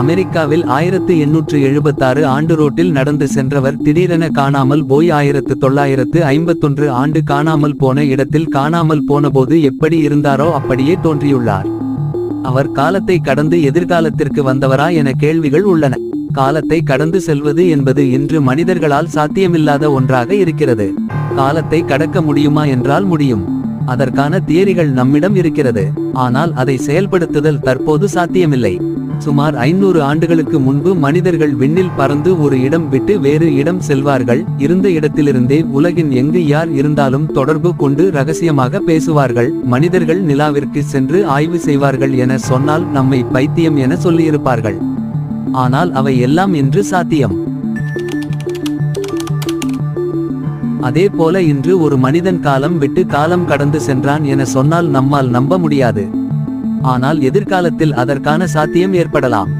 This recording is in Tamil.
அமெரிக்காவில் 1876 ஆண்டு ரோட்டில் நடந்து சென்றவர் திடீரென காணாமல் போய் 1951 ஆண்டு காணாமல் போன இடத்தில் காணாமல் போனபோது எப்படி இருந்தாரோ அப்படியே தோன்றியுள்ளார். அவர் காலத்தை கடந்து எதிர்காலத்திற்கு வந்தவரா என கேள்விகள் உள்ளன. காலத்தை கடந்து செல்வது என்பது இன்று மனிதர்களால் சாத்தியமில்லாத ஒன்றாக இருக்கிறது. காலத்தை கடக்க முடியுமா என்றால் முடியும். அதற்கான தியரிகள் நம்மிடம் இருக்கிறது. ஆனால் அதை செயல்படுத்துதல் தற்போது சாத்தியமில்லை. சுமார் 500 ஆண்டுகளுக்கு முன்பு மனிதர்கள் விண்ணில் பறந்து ஒரு இடம் விட்டு வேறு இடம் செல்வார்கள். இருந்த இடத்திலிருந்தே உலகின் எங்கு யார் இருந்தாலும் தொடர்பு கொண்டு ரகசியமாக பேசுவார்கள். மனிதர்கள் நிலாவிற்கு சென்று ஆய்வு செய்வார்கள் என சொன்னால் நம்மை பைத்தியம் என சொல்லியிருப்பார்கள். ஆனால் அவை எல்லாம் இன்று சாத்தியம். அதே போல இன்று ஒரு மனிதன் காலம் விட்டு காலம் கடந்து சென்றான் என சொன்னால் நம்மால் நம்ப முடியாது. ஆனால் எதிர்காலத்தில் அதற்கான சாத்தியம் ஏற்படலாம்.